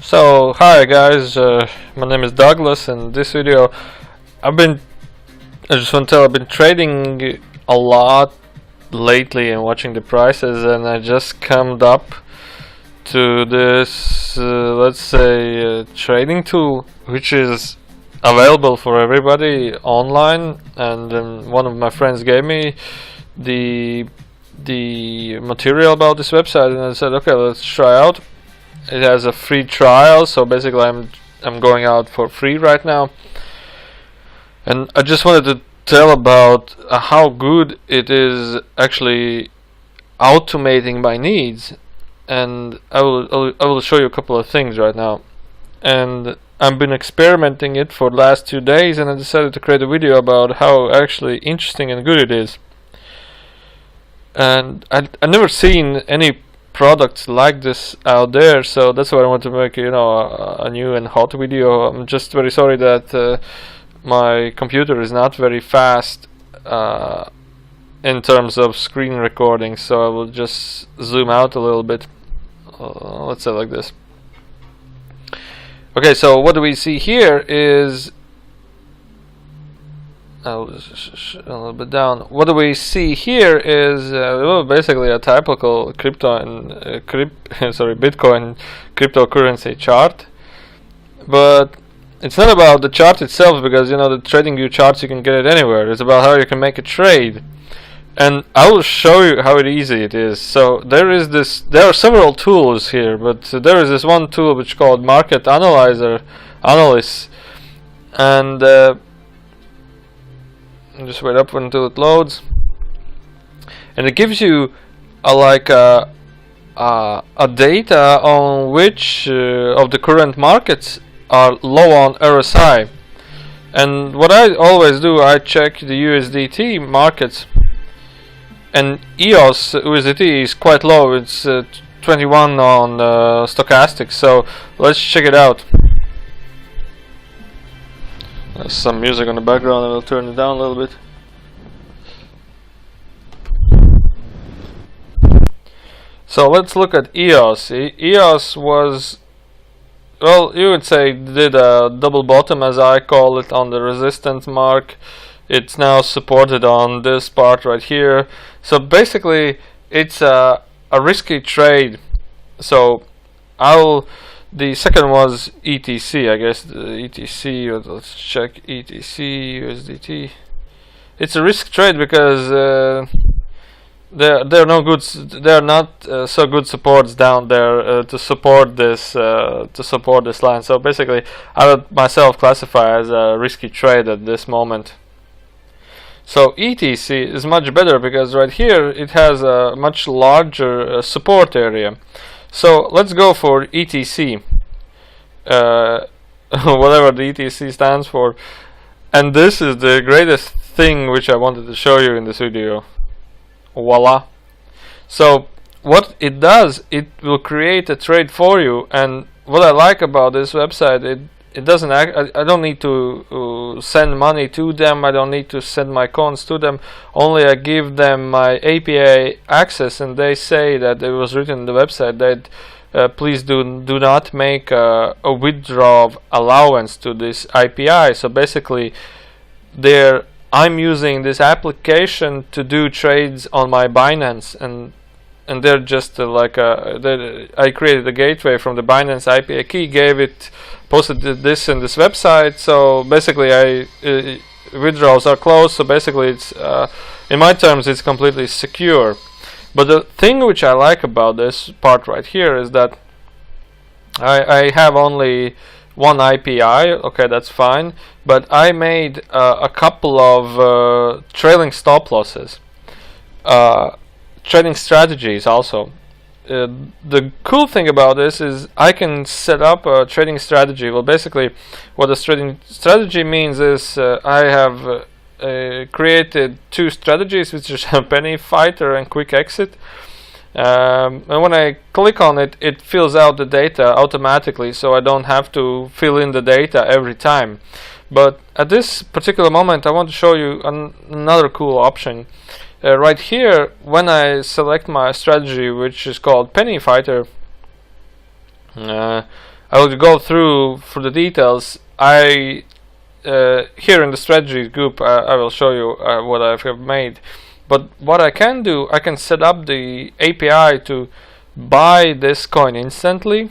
So hi guys, my name is Douglas, and this video I just want to tell I've been trading a lot lately and watching the prices, and I just come up to this let's say trading tool which is available for everybody online, and one of my friends gave me the material about this website, and I said okay, let's try out. It has a free trial, so basically I'm going out for free right now, and I just wanted to tell about how good it is actually automating my needs, and I will show you a couple of things right now. And I've been experimenting it for the last 2 days, and I decided to create a video about how actually interesting and good it is. And I've never seen any products like this out there, so that's why I want to make a new and hot video. I'm just very sorry that my computer is not very fast in terms of screen recording, so I will just zoom out a little bit. Let's say like this. Okay, so what do we see here is I'll just a little bit down. What do we see here is basically a typical crypto and Bitcoin cryptocurrency chart, but it's not about the chart itself, because the trading view charts, you can get it anywhere. It's about how you can make a trade, and I will show you how easy it is. So there are several tools here, but there is this one tool which is called Market Analysis, and just wait up until it loads, and it gives you a data on which of the current markets are low on RSI. And what I always do, I check the USDT markets, and EOS USDT is quite low. It's 21 on stochastic, so let's check it out. There's some music on the background, and I'll turn it down a little bit. So let's look at EOS. EOS was, well, you would say did a double bottom, as I call it, on the resistance mark. It's now supported on this part right here. So basically it's a risky trade. So the second was ETC, I guess. The ETC, let's check ETC USDT. It's a risk trade because they're no good. They're not so good supports down there to support this line. So basically, I would myself classify as a risky trade at this moment. So ETC is much better because right here it has a much larger support area. So let's go for ETC, whatever the ETC stands for, and this is the greatest thing which I wanted to show you in this video. Voila! So what it does, it will create a trade for you, and what I like about this website, it doesn't I don't need to send money to them. I don't need to send my coins to them. Only I give them my API access, and they say that it was written in the website that please do not make a withdrawal allowance to this API. So basically, I'm using this application to do trades on my Binance, and they're just I created a gateway from the Binance API key, posted this in this website. So basically, withdrawals are closed. So basically, it's in my terms, it's completely secure. But the thing which I like about this part right here is that I have only one API. Okay, that's fine. But I made a couple of trailing stop losses, trading strategies also. The cool thing about this is I can set up a trading strategy. Well, basically, what a trading strategy means is I have created 2 strategies, which is penny fighter and quick exit. And when I click on it, it fills out the data automatically, so I don't have to fill in the data every time. But at this particular moment, I want to show you another cool option. Right here, when I select my strategy, which is called penny fighter, I I will go through for the details. Here in the strategies group, I will show you what I have made. But what I can do, I can set up the API to buy this coin instantly,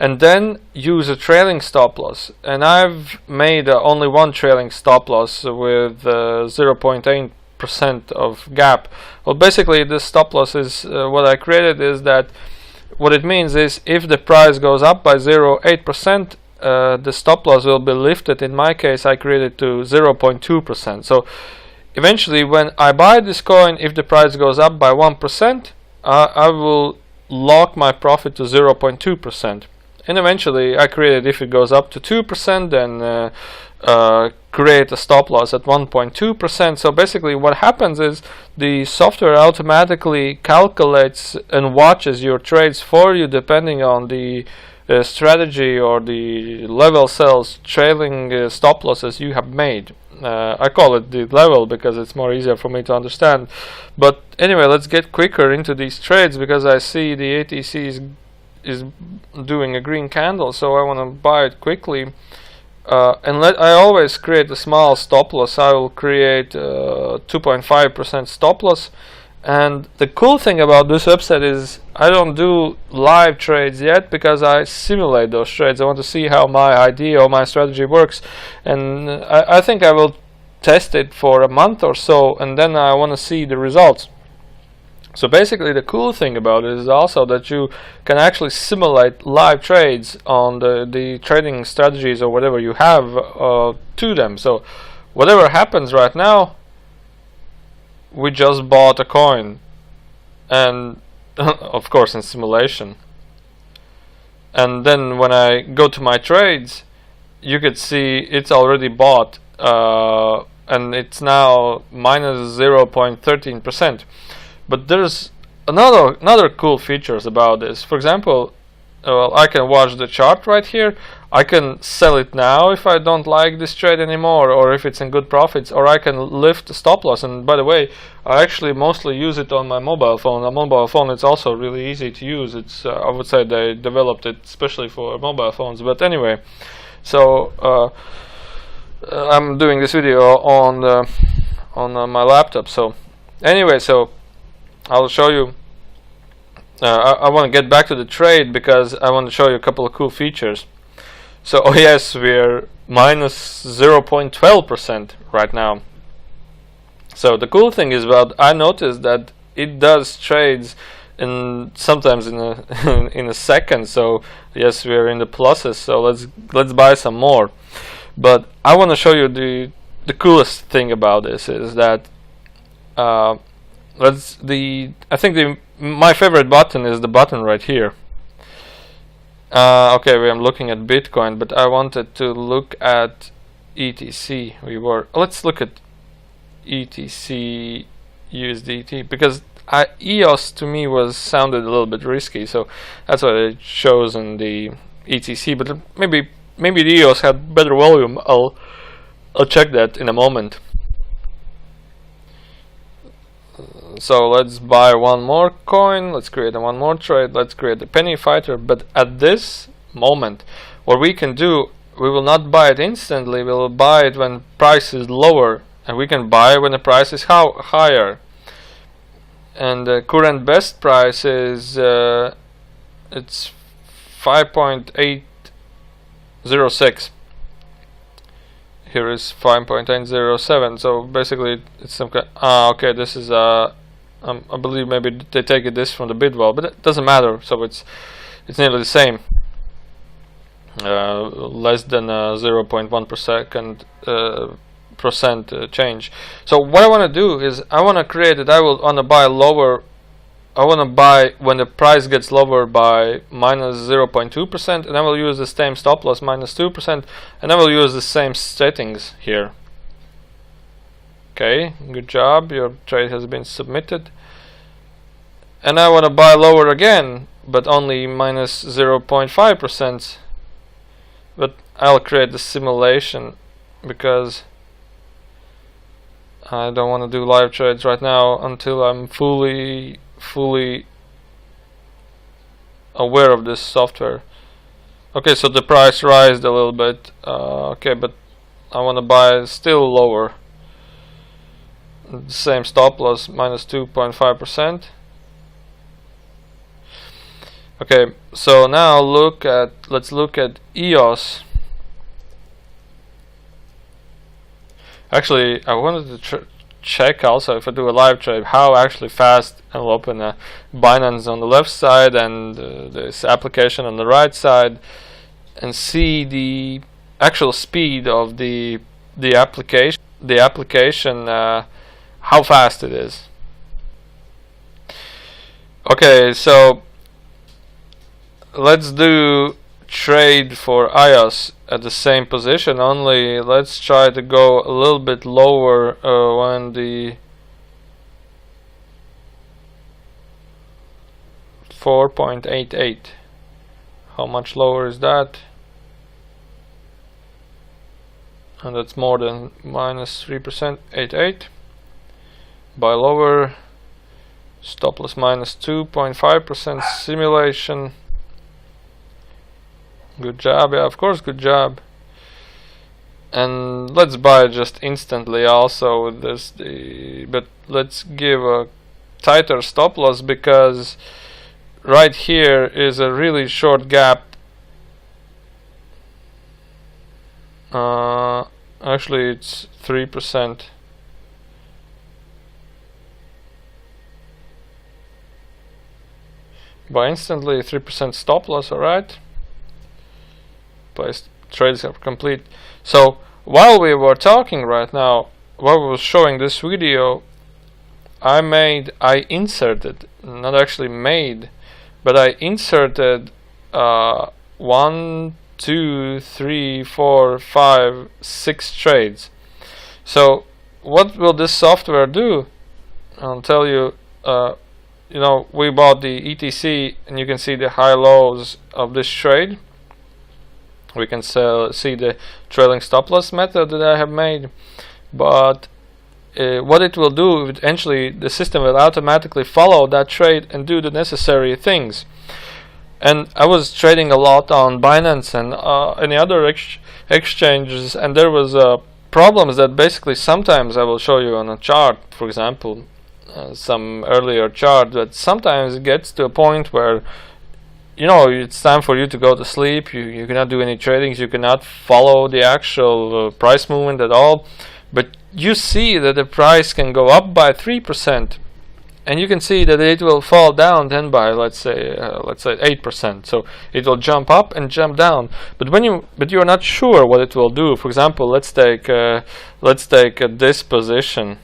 and then use a trailing stop loss. And I've made only one trailing stop loss with 0.8% of gap. Well, basically this stop loss is what I created is that what it means is if the price goes up by 0.8%, the stop loss will be lifted. In my case, I created to 0.2%. So eventually, when I buy this coin, if the price goes up by 1%, I will lock my profit to 0.2%. And eventually, I created if it goes up to 2%, then create a stop loss at 1.2%. So basically, what happens is the software automatically calculates and watches your trades for you, depending on the strategy or the level cells trailing stop losses you have made. I call it the level because it's more easier for me to understand. But anyway, let's get quicker into these trades because I see the ATC is doing a green candle, so I want to buy it quickly. I always create a small stop loss. I will create 2.5% stop loss. And the cool thing about this website is I don't do live trades yet because I simulate those trades. I want to see how my idea or my strategy works, and I think I will test it for a month or so, and then I want to see the results. So basically the cool thing about it is also that you can actually simulate live trades on the trading strategies or whatever you have to them. So whatever happens right now, we just bought a coin, and of course in simulation. And then when I go to my trades, you could see it's already bought, and it's now minus 0.13%. But there's another cool features about this. For example, I can watch the chart right here. I can sell it now if I don't like this trade anymore, or if it's in good profits, or I can lift the stop loss. And by the way, I actually mostly use it on my mobile phone. A mobile phone, it's also really easy to use. It's I would say they developed it especially for mobile phones. But anyway, so I'm doing this video on my laptop. So anyway, so I'll show you. I want to get back to the trade because I want to show you a couple of cool features. So oh yes, we're minus 0.12% right now. So the cool thing is I noticed that it does trades sometimes in a in a second. So yes, we're in the pluses. So let's buy some more. But I want to show you the coolest thing about this is that I think my favorite button is the button right here. Okay, I'm looking at Bitcoin, but I wanted to look at ETC. Let's look at ETC USDT because EOS to me sounded a little bit risky, so that's what it shows in the ETC. But maybe the EOS had better volume. I'll check that in a moment. So let's buy one more coin, let's create one more trade, let's create a penny fighter. But at this moment, what we can do, we will not buy it instantly, we will buy it when price is lower, and we can buy when the price is higher. And the current best price is it's 5.806. Here is 5.807. So basically it's some kind. Okay, this is I believe maybe they take this from the bid wall, but it doesn't matter. So it's nearly the same. Less than 0.1% percent change. So what I want to do is I want to create it. I want to buy lower. I want to buy when the price gets lower by minus 0.2%, and I will use the same stop loss minus 2%, and I will use the same settings here. Okay, good job, your trade has been submitted. And I want to buy lower again, but only minus 0.5%. But I'll create the simulation because I don't want to do live trades right now until I'm fully aware of this software. Okay, so the price rised a little bit. Okay, but I want to buy still lower. The same stop loss, minus 2.5%. Okay, so now let's look at EOS. Actually, I wanted to check also, if I do a live trade, how actually fast I will open a Binance on the left side and this application on the right side, and see the actual speed of the application, how fast it is. Okay, so let's do trade for iOS at the same position, only let's try to go a little bit lower when the 4.88. How much lower is that? And that's more than minus 3%. 88. Buy lower. Stop loss minus 2.5% simulation. Good job, yeah, of course, good job. And let's buy just instantly also with this, but let's give a tighter stop loss, because right here is a really short gap. Actually it's 3%. Buy instantly, 3% stop loss, alright. Trades are complete. So while we were talking right now, while we was showing this video, I inserted, not actually made, but I inserted 1, 2, 3, 4, 5, 6 trades. So what will this software do? I'll tell you. You know, we bought the ETC, and you can see the high lows of this trade. We can see the trailing stop loss method that I have made, but what it will do, eventually the system will automatically follow that trade and do the necessary things. And I was trading a lot on Binance and any other exchanges, and there was problems that basically sometimes I will show you on a chart, for example, some earlier chart, that sometimes it gets to a point where, you know, it's time for you to go to sleep. You cannot do any tradings. You cannot follow the actual price movement at all. But you see that the price can go up by 3%, and you can see that it will fall down then by let's say 8%. So it will jump up and jump down. But you are not sure what it will do. For example, let's take this position.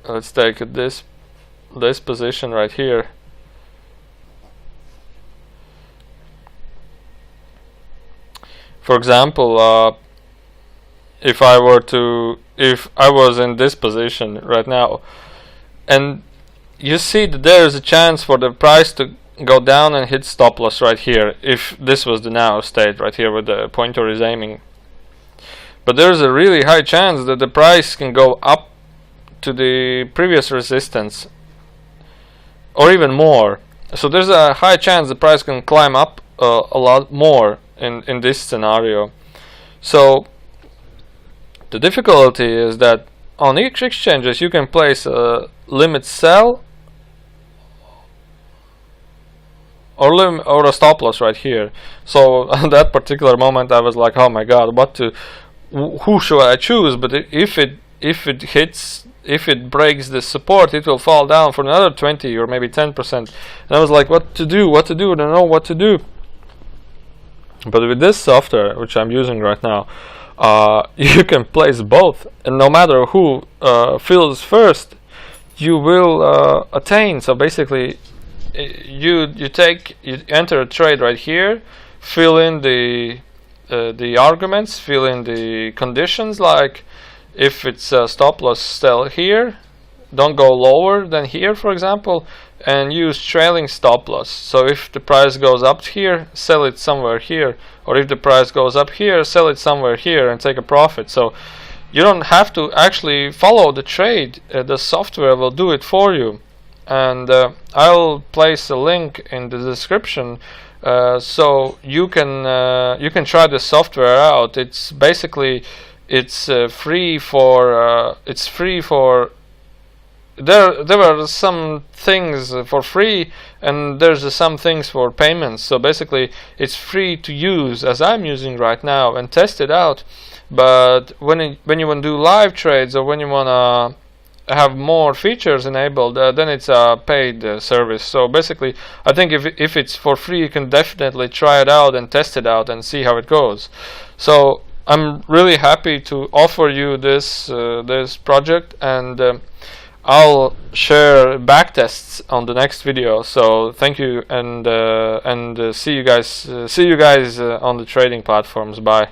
Let's take this position right here. For example, if I was in this position right now, and you see that there is a chance for the price to go down and hit stop loss right here, if this was the now state right here with the pointer is aiming. But there's a really high chance that the price can go up to the previous resistance, or even more. So there's a high chance the price can climb up a lot more in this scenario. So the difficulty is that on each exchanges you can place a limit sell or a stop loss right here. So at that particular moment I was like, oh my god, who should I choose? But if it breaks the support, it will fall down for another 20 or maybe 10%. And I was like, what to do? I don't know what to do. But with this software, which I'm using right now, you can place both, and no matter who fills first, you will attain. So basically, you enter a trade right here, fill in the arguments, fill in the conditions, like if it's a stop loss sell here, don't go lower than here, for example, and use trailing stop loss. So if the price goes up here, sell it somewhere here, or if the price goes up here, sell it somewhere here and take a profit. So you don't have to actually follow the trade. The software will do it for you. And I'll place a link in the description So you can try the software out. It's basically free for there were some things for free, and there's some things for payments. So basically it's free to use, as I'm using right now, and test it out. But when you want to do live trades, or when you want to have more features enabled, then it's a paid service. So basically, I think if it's for free, you can definitely try it out and test it out and see how it goes. So I'm really happy to offer you this this project, and I'll share backtests on the next video. So thank you, and see you guys on the trading platforms. Bye.